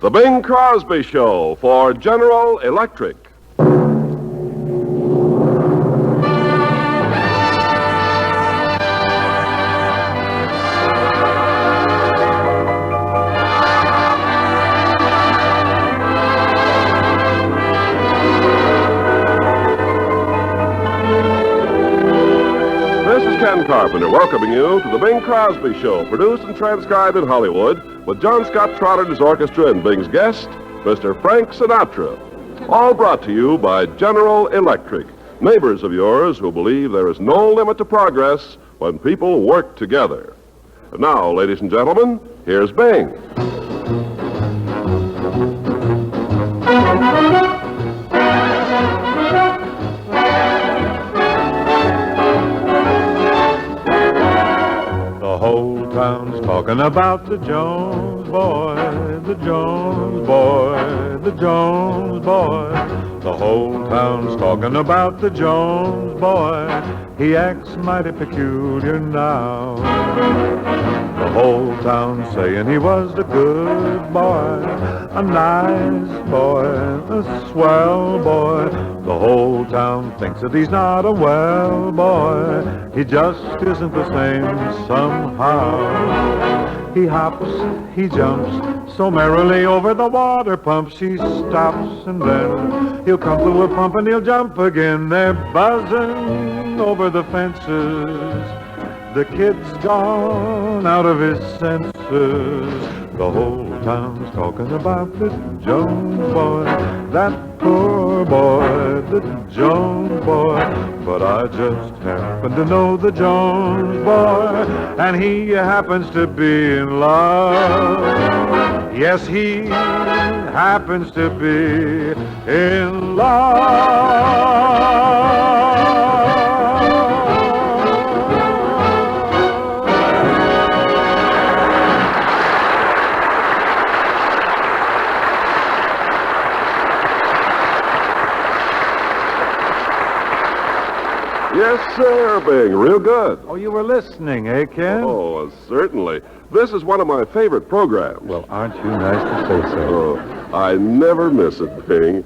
The Bing Crosby Show for General Electric. This is Ken Carpenter welcoming you to the Bing Crosby Show, produced and transcribed in Hollywood with John Scott Trotter and his orchestra and Bing's guest, Mr. Frank Sinatra. All brought to you by General Electric, neighbors of yours who believe there is no limit to progress when people work together. And now, ladies and gentlemen, here's Bing. The whole town's talking about the Jones boy, the Jones boy, the Jones boy. The whole town's talking about the Jones boy. He acts mighty peculiar now. The whole town's saying he was a good boy, a nice boy, a swell boy. The whole town thinks that he's not a well boy. He just isn't the same somehow. He hops, he jumps so merrily over the water pumps. He stops and then he'll come to a pump and he'll jump again. They're buzzing over the fences. The kid's gone out of his senses. The whole town's talking about the Jones boy, that poor boy, the Jones boy. But I just happen to know the Jones boy, and he happens to be in love. Yes, he happens to be in love. Yes, sir, Bing. Real good. Oh, you were listening, eh, Ken? Oh, certainly. This is one of my favorite programs. Well, aren't you nice to say so? Oh, I never miss it, Bing.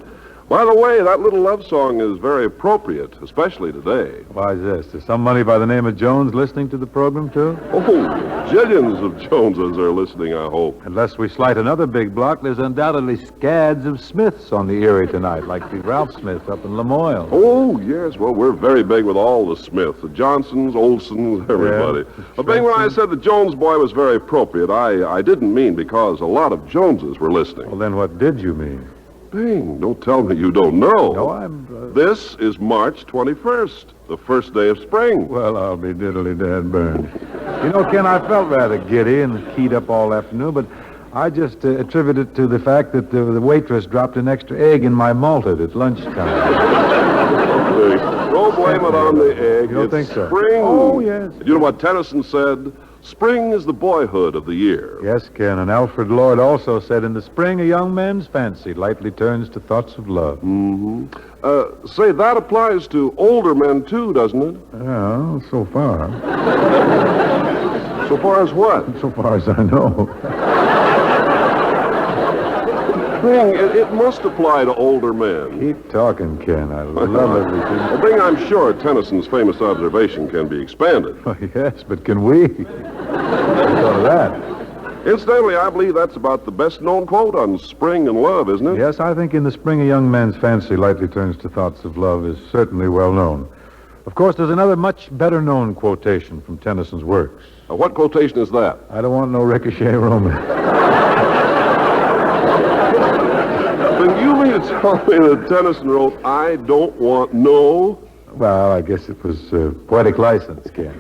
By the way, that little love song is very appropriate, especially today. Why is this? Is somebody by the name of Jones listening to the program, too? Oh, jillions of Joneses are listening, I hope. Unless we slight another big block, there's undoubtedly scads of Smiths on the Erie tonight, like the Ralph Smith up in Lamoille. Oh, yes. Well, we're very big with all the Smiths, the Johnsons, Olsons, everybody. Yeah. Bing, when I said the Jones boy was very appropriate, I didn't mean because a lot of Joneses were listening. Well, then what did you mean? Bing, don't tell me you don't know. No, I'm... This is March 21st, the first day of spring. Well, I'll be diddly-dad burned. You know, Ken, I felt rather giddy and keyed up all afternoon, but I just attribute it to the fact that the waitress dropped an extra egg in my malted at lunchtime. Don't blame it on the egg. You don't It's think so? Spring. Oh, yes. You know what Tennyson said? Spring is the boyhood of the year. Yes, Ken, and Alfred Lord also said, in the spring a young man's fancy lightly turns to thoughts of love. Mm-hmm. Say, that applies to older men, too, doesn't it? Well, so far. So far as what? So far as I know. Bing, it must apply to older men. Keep talking, Ken. I love everything. Well, Bing, I'm sure Tennyson's famous observation can be expanded. Oh, yes, but can we? What thought of that? Incidentally, I believe that's about the best-known quote on spring and love, isn't it? Yes, I think in the spring a young man's fancy lightly turns to thoughts of love is certainly well known. Of course, there's another much better-known quotation from Tennyson's works. What quotation is that? I don't want no ricochet romance. Then you mean to tell me that Tennyson wrote, I don't want no... Well, I guess it was poetic license, Ken.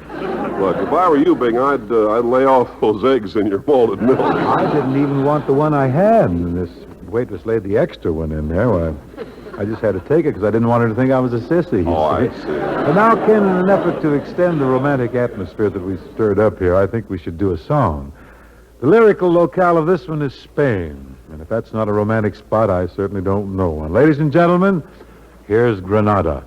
Look, if I were you, Bing, I'd lay off those eggs in your malted milk. I didn't even want the one I had, and this waitress laid the extra one in there. Well, I just had to take it because I didn't want her to think I was a sissy. Oh, I see. But now, Ken, in an effort to extend the romantic atmosphere that we stirred up here, I think we should do a song. The lyrical locale of this one is Spain. And if that's not a romantic spot, I certainly don't know one. Ladies and gentlemen, here's Granada.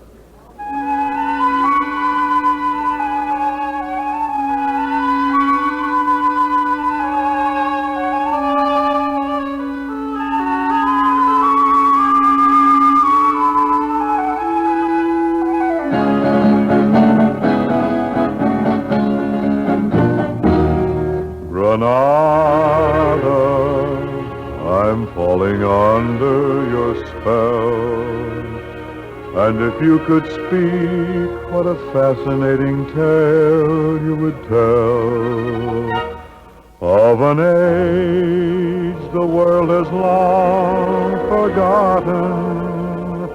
I'm falling under your spell. And if you could speak, what a fascinating tale you would tell of an age the world has long forgotten,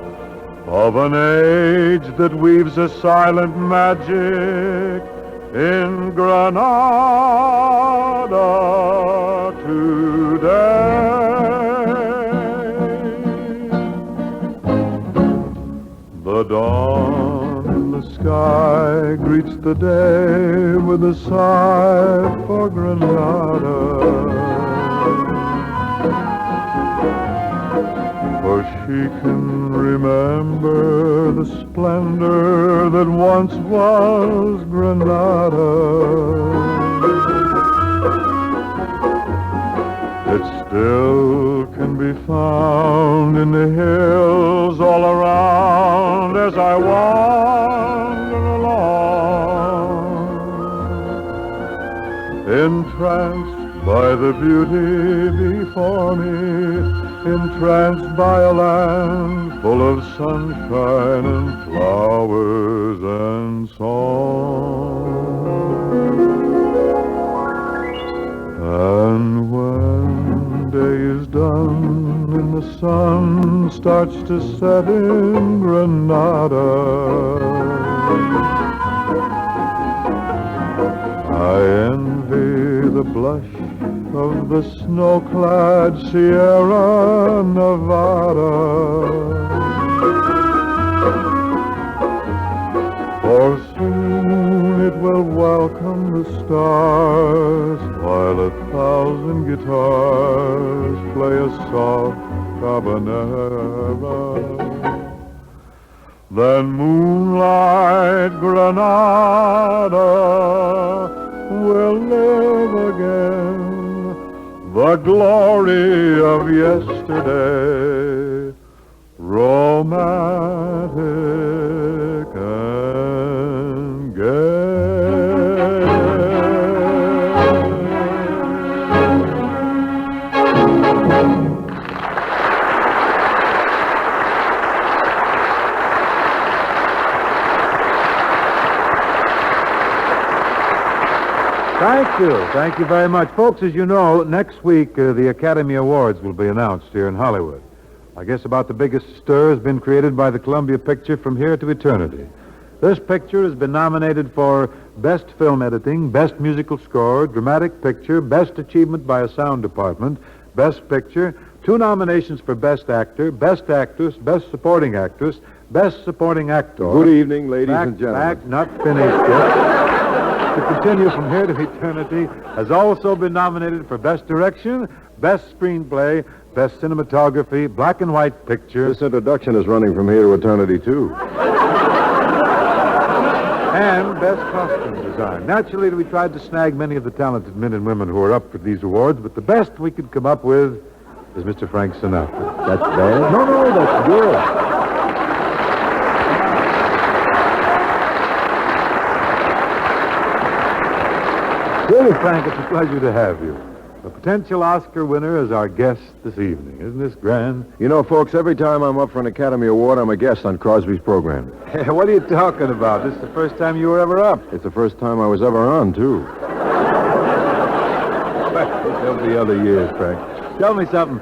of an age that weaves a silent magic in Granada today. The dawn in the sky greets the day with a sigh for Granada, for she can remember the splendor that once was Granada. It still can be found in the hills all around as I wander along, entranced by the beauty before me, entranced by a land full of sunshine and flowers and song. And when day is done and the sun starts to set in Granada, I envy the blush of the snow-clad Sierra Nevada, for soon it will welcome the stars while 1,000 guitars play a soft habanera. Then moonlight Granada will live again, the glory of yesterday, romantic and gay. Thank you very much. Folks, as you know, next week the Academy Awards will be announced here in Hollywood. I guess about the biggest stir has been created by the Columbia picture From Here to Eternity. This picture has been nominated for Best Film Editing, Best Musical Score, Dramatic Picture, Best Achievement by a Sound Department, Best Picture, 2 nominations for Best Actor, Best Actress, Best Supporting Actress, Best Supporting Actor. Good evening, ladies and gentlemen. Not finished yet. To Continue From Here to Eternity has also been nominated for Best Direction, Best Screenplay, Best Cinematography, Black and White Picture. This introduction is running from here to eternity, too. And Best Costume Design. Naturally, we tried to snag many of the talented men and women who are up for these awards, but the best we could come up with is Mr. Frank Sinatra. That's bad? No, that's good. Really, Frank, it's a pleasure to have you. A potential Oscar winner is our guest this evening. Isn't this grand? You know, folks, every time I'm up for an Academy Award, I'm a guest on Crosby's program. What are you talking about? This is the first time you were ever up. It's the first time I was ever on, too. There'll be other years, Frank. Tell me something.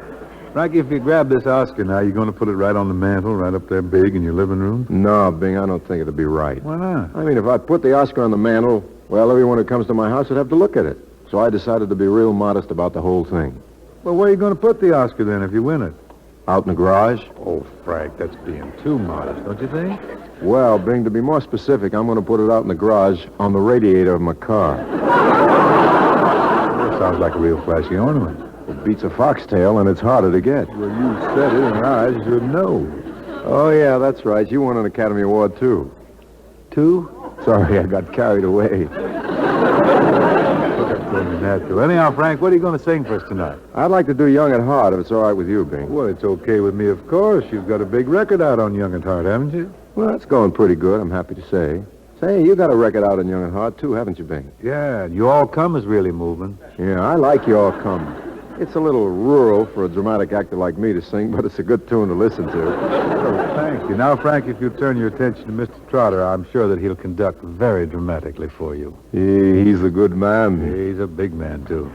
Frankie, if you grab this Oscar now, you're going to put it right on the mantle, right up there big in your living room? No, Bing, I don't think it'd be right. Why not? I mean, if I put the Oscar on the mantle, well, everyone who comes to my house would have to look at it. So I decided to be real modest about the whole thing. Well, where are you going to put the Oscar then if you win it? Out in the garage? Oh, Frank, that's being too modest, don't you think? Well, Bing, to be more specific, I'm going to put it out in the garage on the radiator of my car. That sounds like a real flashy ornament. It beats a foxtail, and it's harder to get. Well, you said it, and I should know. Oh, yeah, that's right. You won an Academy Award, too. 2? Sorry, I got carried away. Natural. Anyhow, Frank, what are you going to sing for us tonight? I'd like to do Young at Heart, if it's all right with you, Bing. Well, it's okay with me, of course. You've got a big record out on Young at Heart, haven't you? Well, it's going pretty good, I'm happy to say. Say, you got a record out on Young at Heart, too, haven't you, Bing? Yeah, You All Come is really moving. Yeah, I like You All Come. It's a little rural for a dramatic actor like me to sing, but it's a good tune to listen to. Oh, thank you. Now, Frank, if you turn your attention to Mr. Trotter, I'm sure that he'll conduct very dramatically for you. He's a good man. He's a big man, too.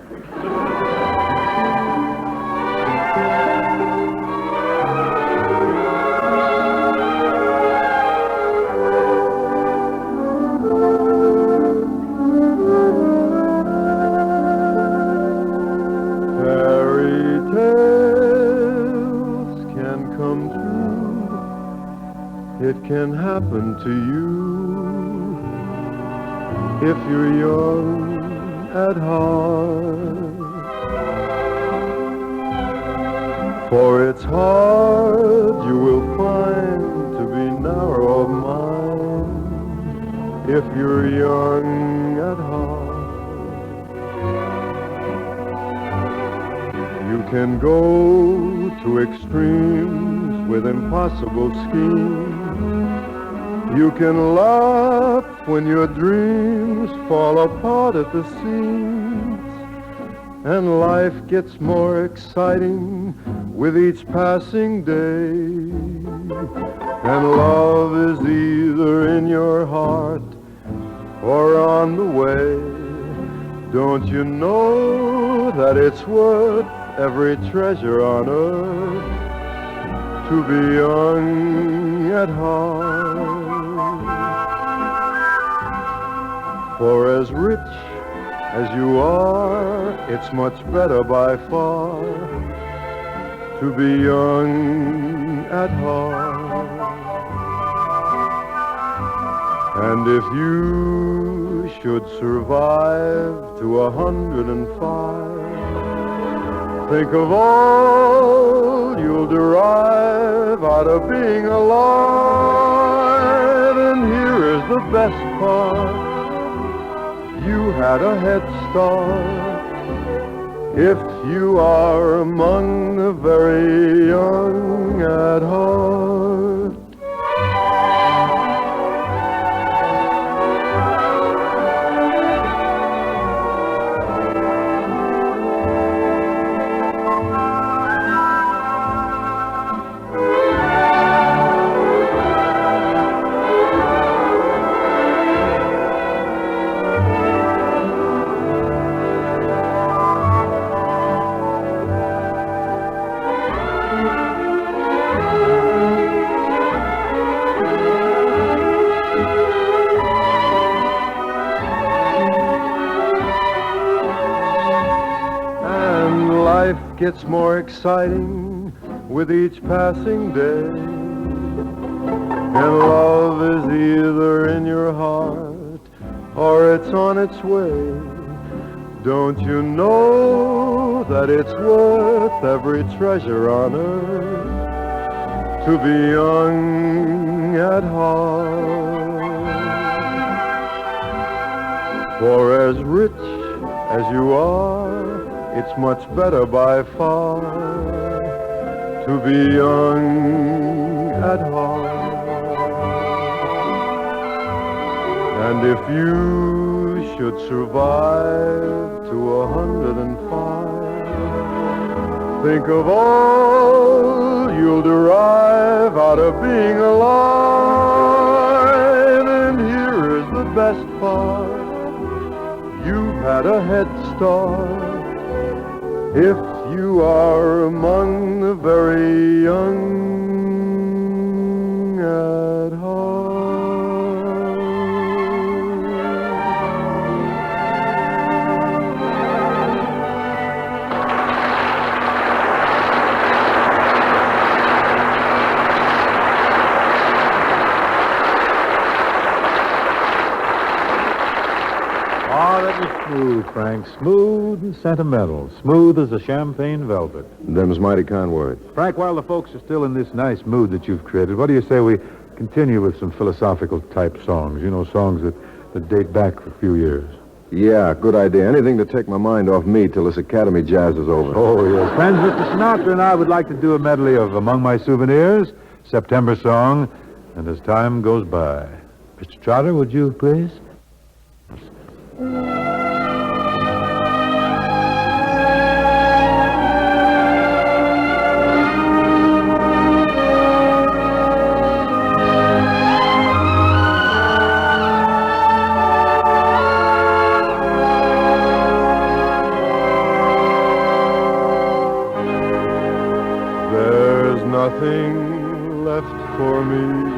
It can happen to you if you're young at heart. For it's hard you will find to be narrow of mind if you're young at heart. You can go to extremes with impossible schemes. You can laugh when your dreams fall apart at the seams, and life gets more exciting with each passing day. And love is either in your heart or on the way. Don't you know that it's worth every treasure on earth to be young at heart? For as rich as you are, it's much better by far to be young at heart. And if you should survive to 105, think of all you'll derive out of being alive. And here is the best part. You had a head start if you are among the very young at heart. Gets more exciting with each passing day, and love is either in your heart or it's on its way. Don't you know that it's worth every treasure on earth to be young at heart? For as rich as you are, it's much better by far to be young at heart. And if you should survive to 105, think of all you'll derive out of being alive. And here is the best part. You've had a head start if you are among the very young at heart. Ah, that was smooth, Frank. Smooth and sentimental. Smooth as a champagne velvet. Them's mighty kind words. Frank, while the folks are still in this nice mood that you've created, what do you say we continue with some philosophical type songs? You know, songs that date back for a few years. Yeah, good idea. Anything to take my mind off me till this Academy jazz is over. Oh, yes. Friends, Mr. Sinatra and I would like to do a medley of Among My Souvenirs, September Song, and As Time Goes By. Mr. Trotter, would you please? there's nothing left for me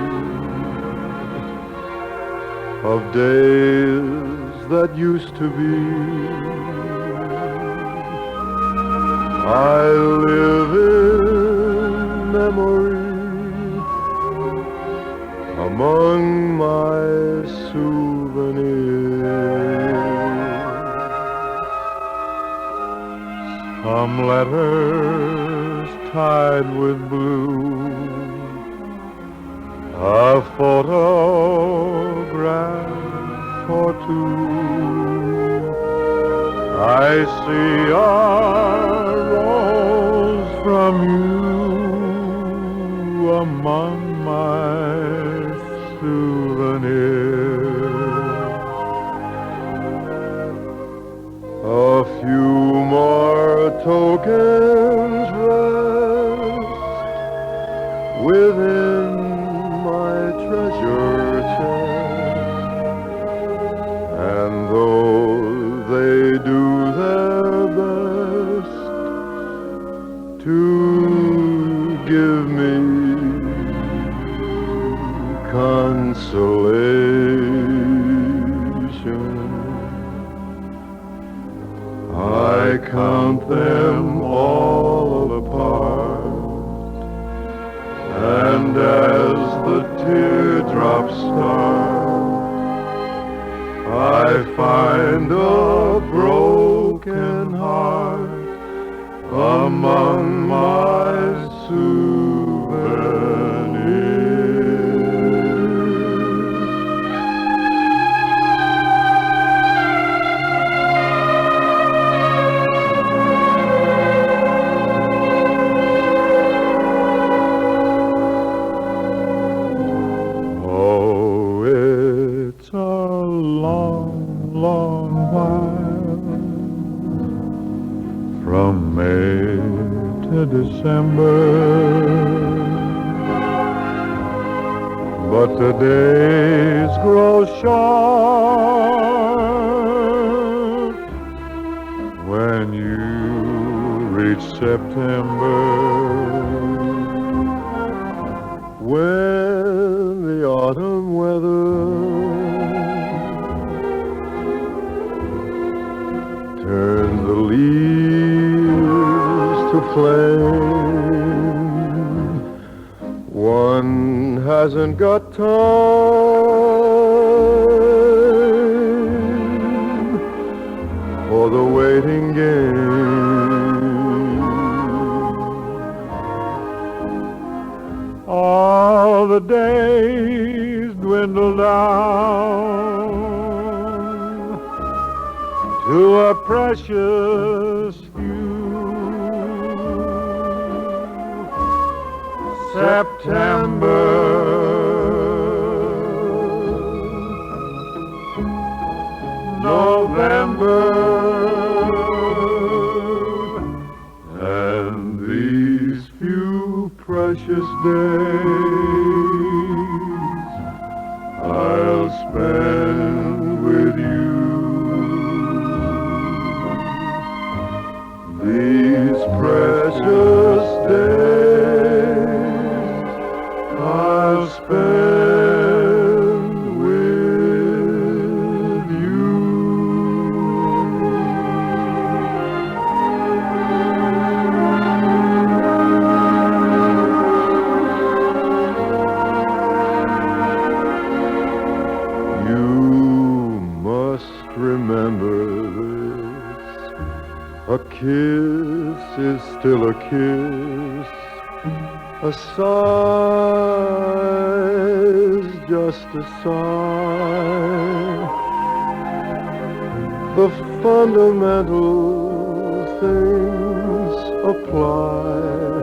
of days that used to be. I live in memory among my souvenirs. Some letters tied with blue, a photograph or two. I see a rose from you among my souvenirs. A few more tokens rest within my treasure chest, and though they do their best to give me consolation, I count them all apart, and as the teardrops start, I find a broken heart among my souvenirs. December, but the days grow short when you reach September, when the autumn weather turns the leaves to flame. One hasn't got time for the waiting game. all the days dwindle down to a precious few. September, November, and these few precious days I'll spend with you. These precious days I'll spend with you. You must remember this. A kiss is still a kiss. A sigh's just a sigh. The fundamental things apply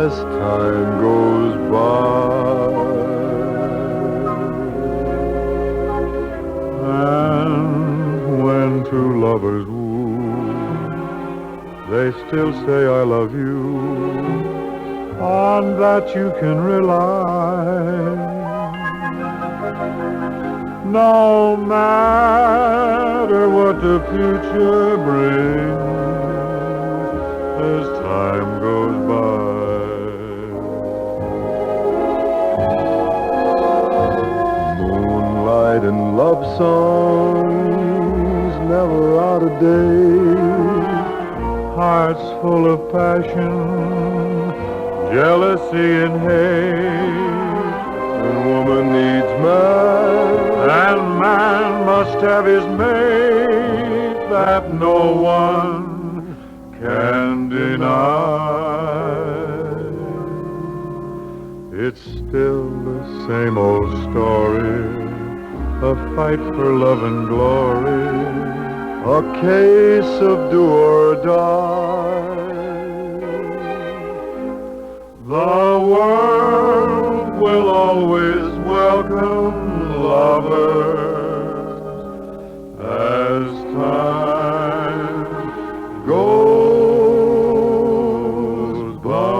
as time goes by. And when two lovers woo, they still say I love you. On that you can rely. No matter what the future brings as time goes by. jealousy and hate. And woman needs man. And man must have his mate that no one can deny. It's still the same old story, a fight for love and glory, A case of do or die. The world will always welcome lovers as time goes by.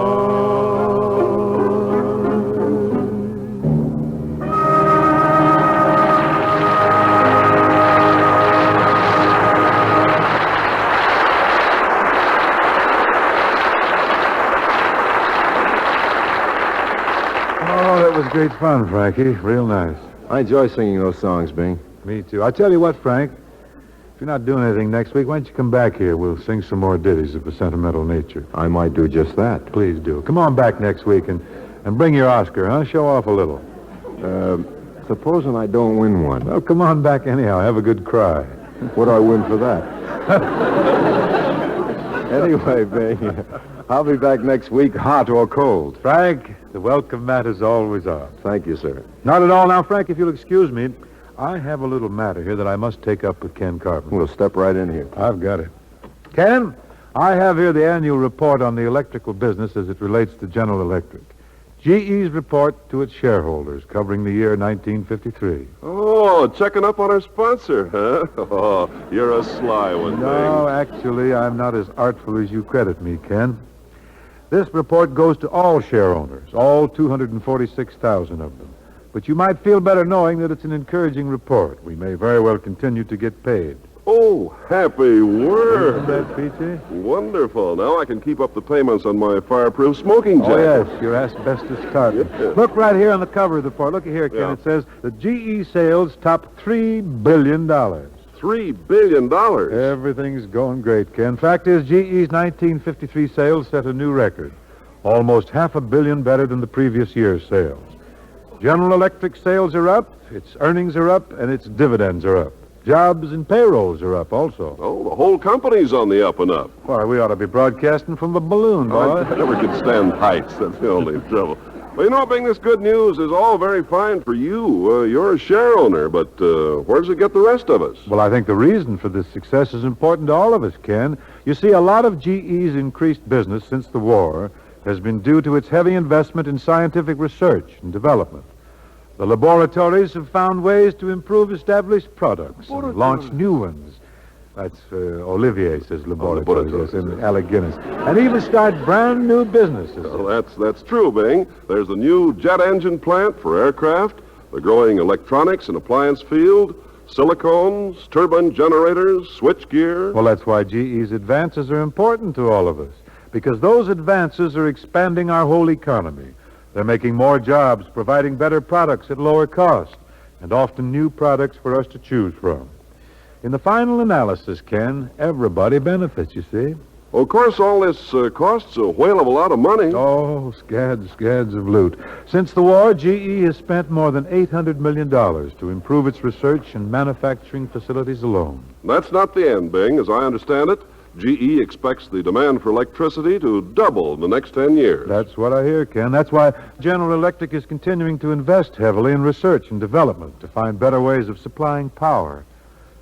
That was great fun, Frankie. Real nice. I enjoy singing those songs, Bing. Me too. I tell you what, Frank. If you're not doing anything next week, why don't you come back here? We'll sing some more ditties of a sentimental nature. I might do just that. Please do. Come on back next week and bring your Oscar, huh? Show off a little. Supposing I don't win one. Well, come on back anyhow. Have a good cry. What do I win for that? Anyway, Bing, I'll be back next week, hot or cold. Frank, the welcome mat is always on. Thank you, sir. Not at all. Now, Frank, if you'll excuse me, I have a little matter here that I must take up with Ken Carpenter. We'll step right in here. I've got it. Ken, I have here the annual report on the electrical business as it relates to General Electric. GE's report to its shareholders covering the year 1953. Oh, checking up on our sponsor, huh? Oh, you're a sly one, No, actually, I'm not as artful as you credit me, Ken. This report goes to all share owners, all 246,000 of them. But you might feel better knowing that it's an encouraging report. We may very well continue to get paid. Oh, happy word. Isn't that peachy? Wonderful. Now I can keep up the payments on my fireproof smoking jacket. Oh, yes, your asbestos tartan. Yeah. Look right here on the cover of the report. Look here, Ken. Yeah. It says the GE sales top $3 billion. $3 billion. Everything's going great, Ken. Fact is, GE's 1953 sales set a new record. Almost $500 million better than the previous year's sales. General Electric sales are up, its earnings are up, and its dividends are up. Jobs and payrolls are up also. Oh, the whole company's on the up and up. Why, we ought to be broadcasting from a balloon, boy. I never could stand heights. That's the only trouble. Well, you know, Bing, this good news is all very fine for you. You're a share owner, but where does it get the rest of us? Well, I think the reason for this success is important to all of us, Ken. You see, a lot of GE's increased business since the war has been due to its heavy investment in scientific research and development. The laboratories have found ways to improve established products and launch new ones. That's Olivier says laboratories, yes, and Alec Guinness. And even start brand new businesses. Well, that's true, Bing. There's the new jet engine plant for aircraft, the growing electronics and appliance field, silicones, turbine generators, switchgear. Well, that's why GE's advances are important to all of us, because those advances are expanding our whole economy. They're making more jobs, providing better products at lower cost, and often new products for us to choose from. In the final analysis, Ken, everybody benefits, you see. Well, of course, all this costs a whale of a lot of money. Oh, scads of loot. Since the war, GE has spent more than $800 million to improve its research and manufacturing facilities alone. That's not the end, Bing. As I understand it, GE expects the demand for electricity to double in the next 10 years. That's what I hear, Ken. That's why General Electric is continuing to invest heavily in research and development to find better ways of supplying power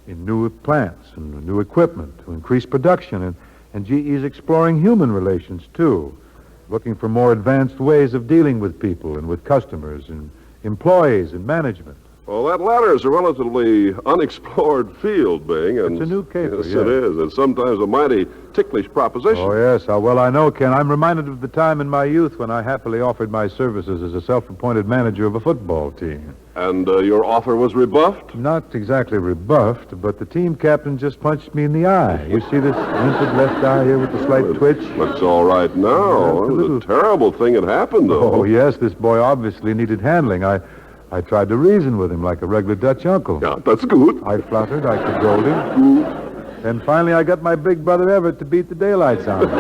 in new plants and new equipment to increase production. And GE is exploring human relations, too, looking for more advanced ways of dealing with people and with customers and employees and management. Well, that latter is a relatively unexplored field, Bing. And It's a new caper, yes, yeah. it is. And sometimes a mighty ticklish proposition. Oh, yes. How well I know, Ken. I'm reminded of the time in my youth when I happily offered my services as a self-appointed manager of a football team. And your offer was rebuffed? Not exactly rebuffed, but the team captain just punched me in the eye. You see this limpid left eye here with the slight twitch? Looks all right now. Yeah, It was a terrible thing that happened, though. Oh, yes. This boy obviously needed handling. I tried to reason with him like a regular Dutch uncle. Yeah, that's good. I fluttered, I cajoled him. And finally I got my big brother Everett to beat the daylights out of him.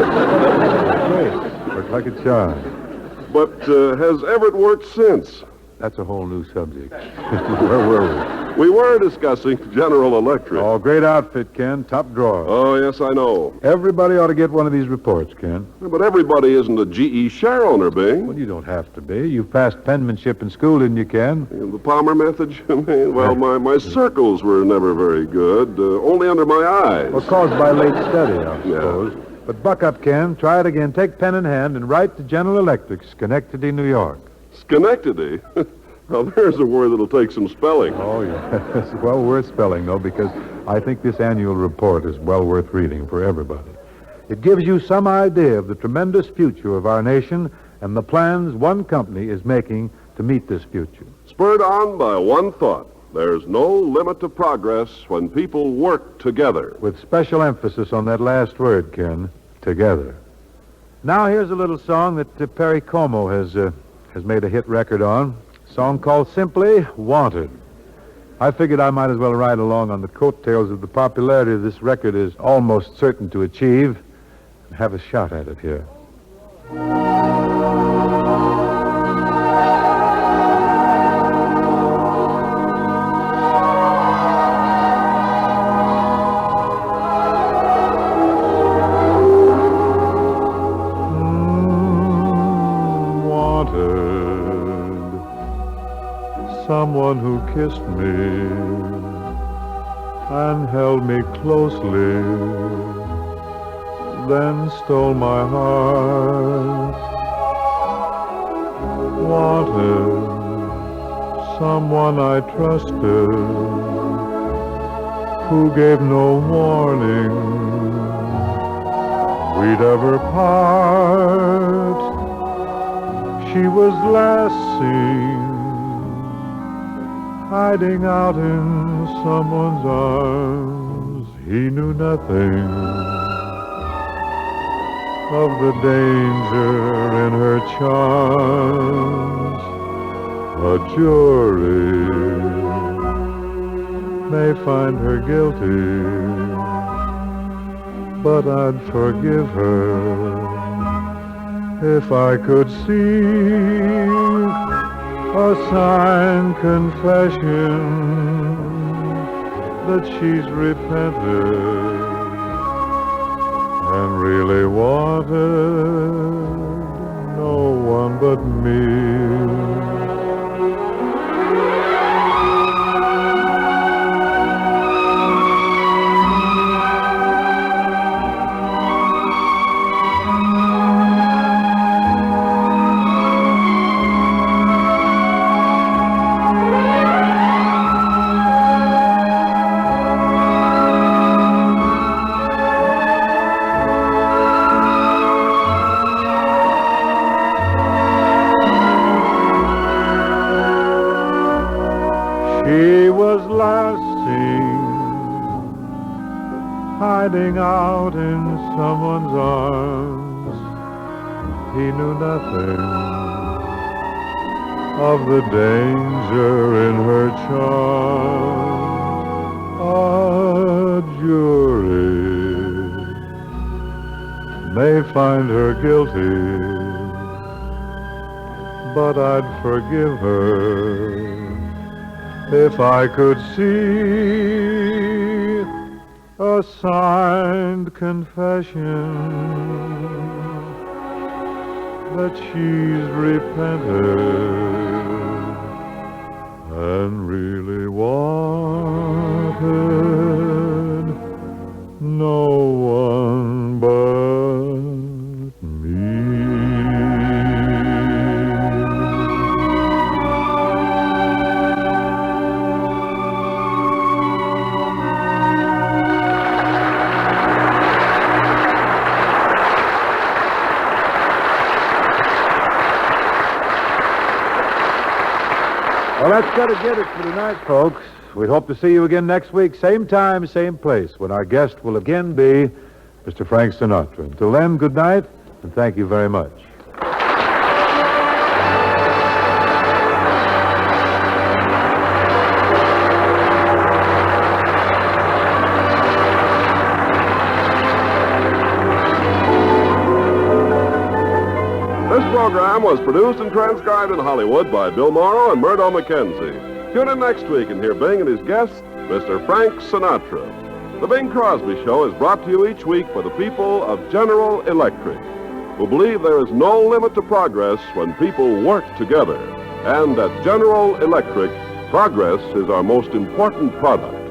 Great. Worked like a charm. But has Everett worked since? That's a whole new subject. Where were We were discussing General Electric. we? Oh, great outfit, Ken. Top drawer. Oh, yes, I know. Everybody ought to get one of these reports, Ken. But everybody isn't a GE share owner, Bing. Well, you don't have to be. You passed penmanship in school, didn't you, Ken? The Palmer method, you mean? Well, my circles were never very good. Only under my eyes. Well, caused by late study, I Yeah. suppose. But buck up, Ken. Try it again. Take pen in hand and write to General Electric, Schenectady, New York. Schenectady? Well, there's a word that'll take some spelling. Oh, yeah. It's well worth spelling, though, because I think this annual report is well worth reading for everybody. It gives you some idea of the tremendous future of our nation and the plans one company is making to meet this future. Spurred on by one thought. There's no limit to progress when people work together. With special emphasis on that last word, Ken, together. Now here's a little song that Perry Como has made a hit record on. A song called simply Wanted. I figured I might as well ride along on the coattails of the popularity this record is almost certain to achieve and have a shot at it here. Someone who kissed me and held me closely, then stole my heart. Wanted someone I trusted, who gave no warning we'd ever part. She was last seen hiding out in someone's arms. He knew nothing of the danger in her charms. A jury may find her guilty, but I'd forgive her if I could see a signed confession that she's repented and really wanted no one but me. She was last seen hiding out in someone's arms. He knew nothing of the danger in her charms. A jury may find her guilty, but I'd forgive her if I could see a signed confession that she's repented and really wanted no one but me. Well, that's got to get it for tonight, folks. We hope to see you again next week, same time, same place, when our guest will again be Mr. Frank Sinatra. Until then, good night, and thank you very much. This program was produced and transcribed in Hollywood by Bill Morrow and Murdo McKenzie. Tune in next week and hear Bing and his guest, Mr. Frank Sinatra. The Bing Crosby Show is brought to you each week by the people of General Electric, who believe there is no limit to progress when people work together. And at General Electric, progress is our most important product.